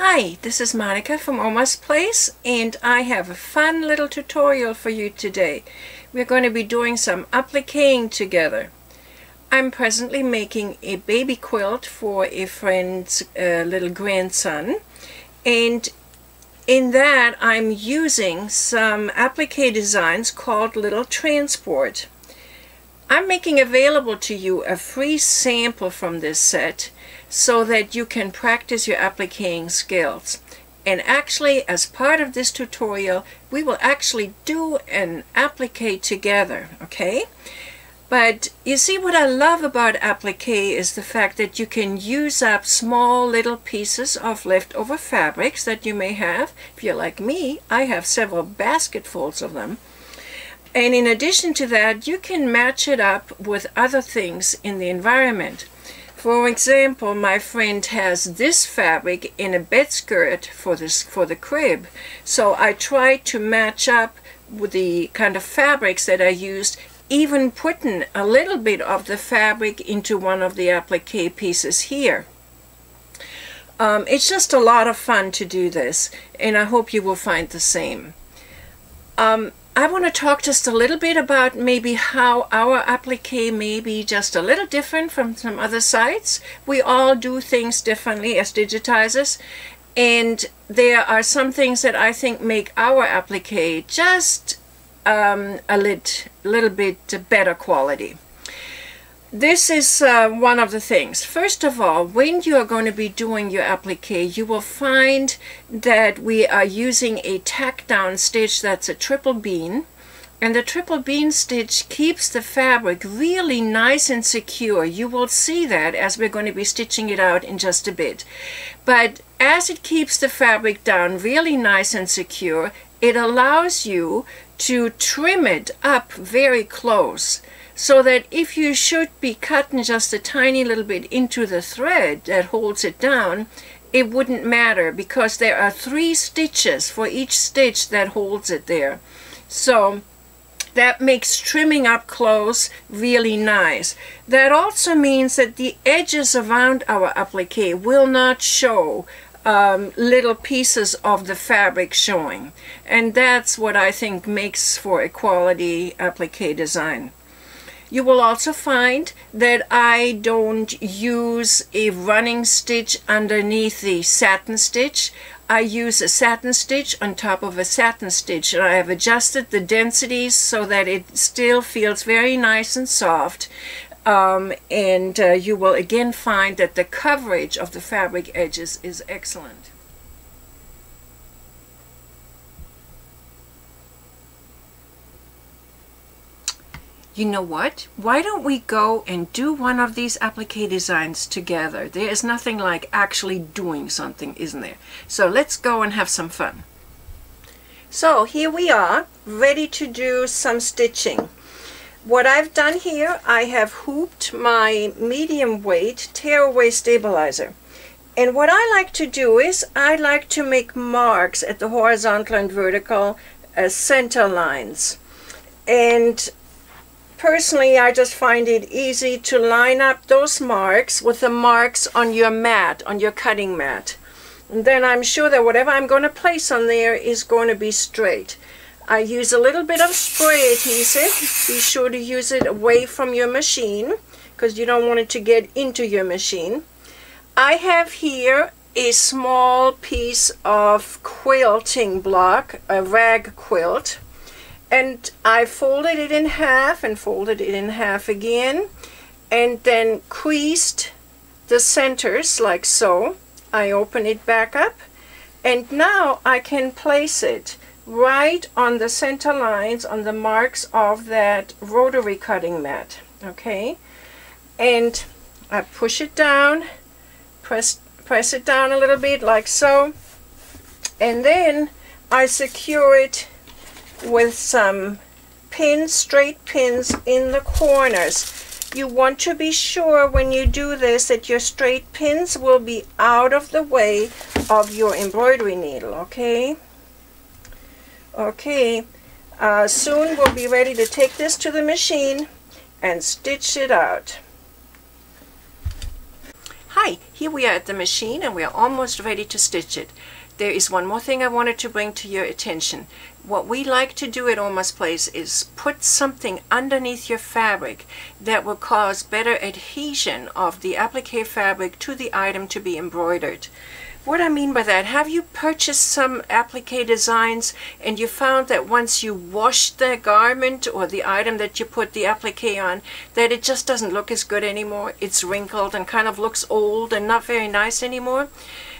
Hi, this is Monica from Oma's Place, and I have a fun little tutorial for you today. We're going to be doing some appliquing together. I'm presently making a baby quilt for a friend's little grandson, and in that I'm using some applique designs called Little Transport. I'm making available to you a free sample from this set so that you can practice your appliquing skills. And actually, as part of this tutorial, we will actually do an applique together, okay? But you see, what I love about applique is the fact that you can use up small little pieces of leftover fabrics that you may have. If you're like me, I have several basketfuls of them. And in addition to that, you can match it up with other things in the environment. For example, my friend has this fabric in a bed skirt for the crib. So I tried to match up with the kind of fabrics that I used, even putting a little bit of the fabric into one of the applique pieces here. It's just a lot of fun to do this, and I hope you will find the same. I want to talk just a little bit about maybe how our applique may be just a little different from some other sites. We all do things differently as digitizers, and there are some things that I think make our applique just a little bit better quality. This is one of the things. First of all, when you are going to be doing your applique, you will find that we are using a tack down stitch that's a triple bean. And the triple bean stitch keeps the fabric really nice and secure. You will see that as we're going to be stitching it out in just a bit. But as it keeps the fabric down really nice and secure, it allows you to trim it up very close, so that if you should be cutting just a tiny little bit into the thread that holds it down, it wouldn't matter, because there are 3 stitches for each stitch that holds it there. So that makes trimming up close really nice. That also means that the edges around our applique will not show little pieces of the fabric showing. And that's what I think makes for a quality applique design. You will also find that I don't use a running stitch underneath the satin stitch. I use a satin stitch on top of a satin stitch, and I have adjusted the densities so that it still feels very nice and soft. You will again find that the coverage of the fabric edges is excellent. You know what? Why don't we go and do one of these applique designs together? There is nothing like actually doing something, isn't there? So let's go and have some fun. So here we are, ready to do some stitching. What I've done here, I have hooped my medium weight tearaway stabilizer. And what I like to do is I like to make marks at the horizontal and vertical center lines. And personally, I just find it easy to line up those marks with the marks on your mat, on your cutting mat. And then I'm sure that whatever I'm going to place on there is going to be straight. I use a little bit of spray adhesive. Be sure to use it away from your machine, because you don't want it to get into your machine. I have here a small piece of quilting block, a rag quilt. And I folded it in half and folded it in half again, and then creased the centers like so. I open it back up, and now I can place it right on the center lines, on the marks of that rotary cutting mat. Okay, and I push it down, press it down a little bit like so, and then I secure it with some pins, straight pins in the corners. You want to be sure when you do this that your straight pins will be out of the way of your embroidery needle, okay? Okay, soon we'll be ready to take this to the machine and stitch it out. Hi, here we are at the machine and we are almost ready to stitch it. There is one more thing I wanted to bring to your attention. What we like to do at Oma's Place is put something underneath your fabric that will cause better adhesion of the applique fabric to the item to be embroidered. What I mean by that, have you purchased some applique designs and you found that once you wash the garment or the item that you put the applique on, that it just doesn't look as good anymore? It's wrinkled and kind of looks old and not very nice anymore?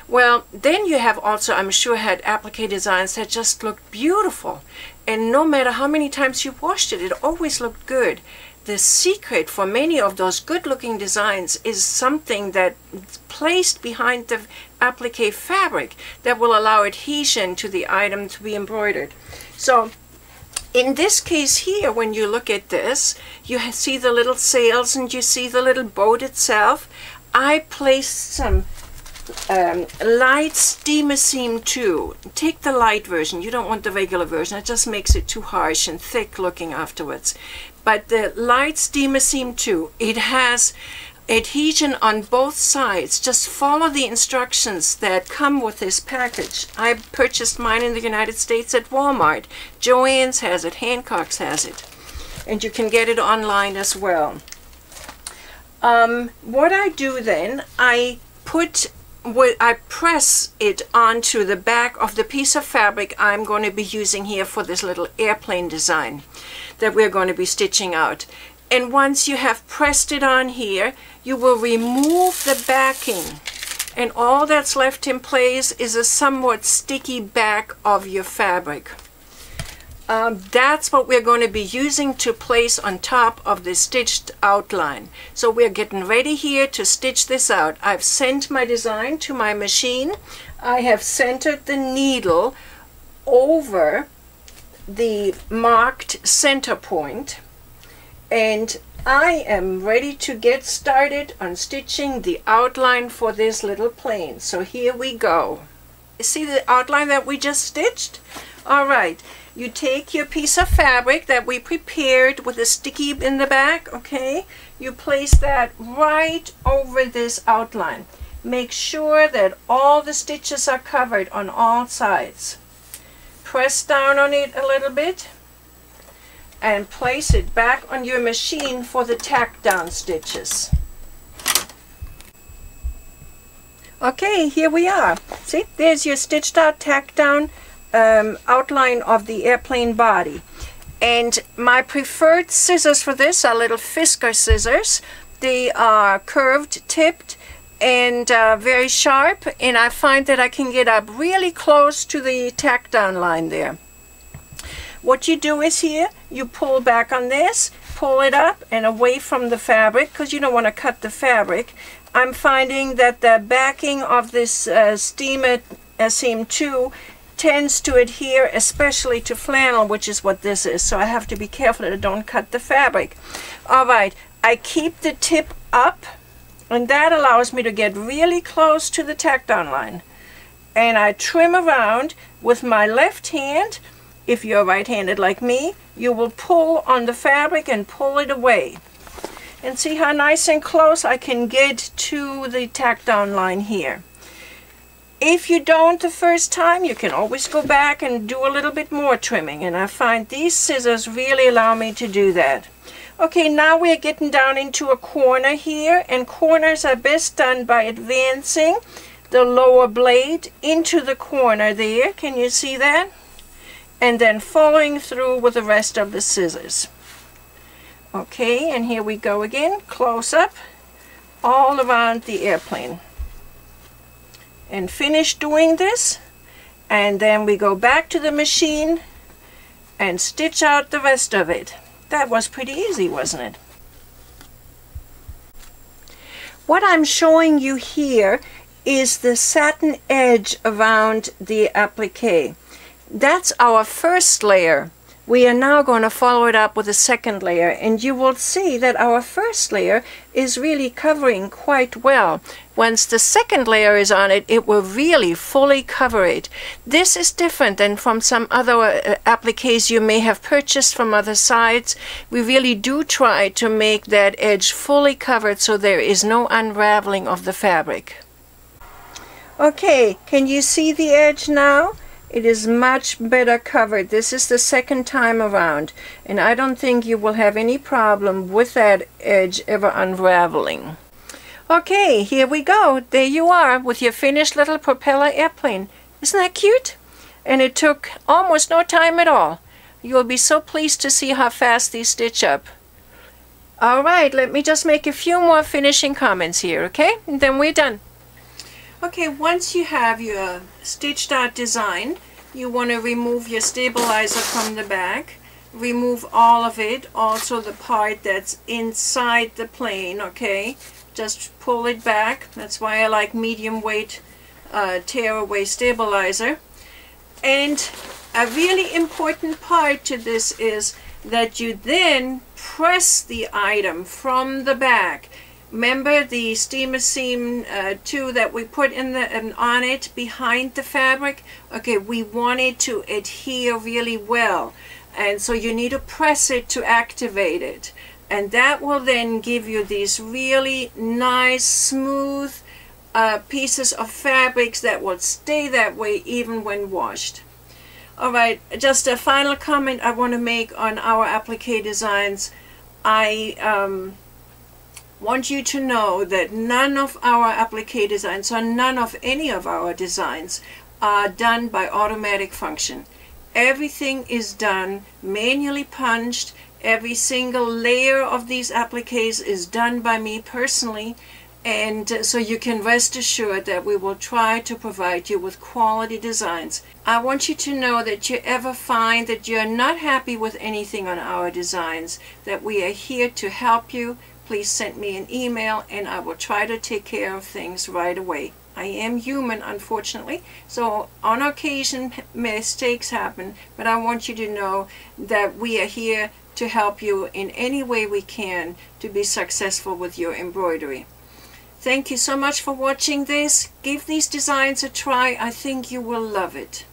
Well, then you have also, I'm sure, had applique designs that just looked beautiful. And no matter how many times you washed it, it always looked good. The secret for many of those good-looking designs is something that's placed behind the applique fabric that will allow adhesion to the item to be embroidered. So in this case here, when you look at this, you see the little sails and you see the little boat itself. I placed some light steamer seam too. Take the light version. You don't want the regular version. It just makes it too harsh and thick looking afterwards. But the light steamer seam too, it has adhesion on both sides. Just follow the instructions that come with this package. I purchased mine in the United States at Walmart. Joann's has it, Hancock's has it, and you can get it online as well. What I do then, I press it onto the back of the piece of fabric I'm going to be using here for this little airplane design that we're going to be stitching out. And once you have pressed it on here, you will remove the backing, and all that's left in place is a somewhat sticky back of your fabric. That's what we're going to be using to place on top of the stitched outline. So we're getting ready here to stitch this out. I've sent my design to my machine. I have centered the needle over the marked center point, and I am ready to get started on stitching the outline for this little plane. So here we go. You see the outline that we just stitched? All right. You take your piece of fabric that we prepared with a sticky in the back, okay? You place that right over this outline. Make sure that all the stitches are covered on all sides. Press down on it a little bit and place it back on your machine for the tack down stitches. Okay, here we are. See, there's your stitched out tack down outline of the airplane body. And my preferred scissors for this are little Fisker scissors. They are curved tipped and very sharp, and I find that I can get up really close to the tack down line there. What you do is here, you pull back on this, pull it up and away from the fabric, because you don't want to cut the fabric. I'm finding that the backing of this steamer seam 2 tends to adhere especially to flannel, which is what this is, so I have to be careful that I don't cut the fabric. All right, I keep the tip up, and that allows me to get really close to the tack down line. And I trim around with my left hand. If you're right-handed like me, you will pull on the fabric and pull it away. And see how nice and close I can get to the tack down line here. If you don't the first time, you can always go back and do a little bit more trimming, and I find these scissors really allow me to do that. Okay, now we're getting down into a corner here, and corners are best done by advancing the lower blade into the corner there. Can you see that? And then following through with the rest of the scissors. Okay, and here we go again, close up all around the airplane. And finish doing this, and then we go back to the machine and stitch out the rest of it. That was pretty easy, wasn't it? What I'm showing you here is the satin edge around the applique. That's our first layer We are now going to follow it up with a second layer, and you will see that our first layer is really covering quite well. Once the second layer is on it, it will really fully cover it. This is different than from some other appliques you may have purchased from other sites. We really do try to make that edge fully covered so there is no unraveling of the fabric. Okay, can you see the edge now? It is much better covered. This is the second time around, and I don't think you will have any problem with that edge ever unraveling. Okay, here we go. There you are with your finished little propeller airplane. Isn't that cute? And it took almost no time at all. You will be so pleased to see how fast these stitch up. All right, let me just make a few more finishing comments here, okay? And then we're done. Okay, once you have your stitched out design, you want to remove your stabilizer from the back. Remove all of it, also the part that's inside the plane, okay? Just pull it back. That's why I like medium weight tearaway stabilizer. And a really important part to this is that you then press the item from the back. Remember the steamer seam 2 that we put in on it behind the fabric? Okay, we want it to adhere really well, and so you need to press it to activate it, and that will then give you these really nice smooth pieces of fabrics that will stay that way even when washed. Alright, just a final comment I want to make on our applique designs. I want you to know that none of our applique designs, or none of any of our designs, are done by automatic function. Everything is done manually punched. Every single layer of these appliques is done by me personally, and so you can rest assured that we will try to provide you with quality designs. I want you to know that you ever find that you're not happy with anything on our designs, that we are here to help you. Please send me an email and I will try to take care of things right away. I am human, unfortunately, so on occasion mistakes happen, but I want you to know that we are here to help you in any way we can to be successful with your embroidery. Thank you so much for watching this. Give these designs a try. I think you will love it.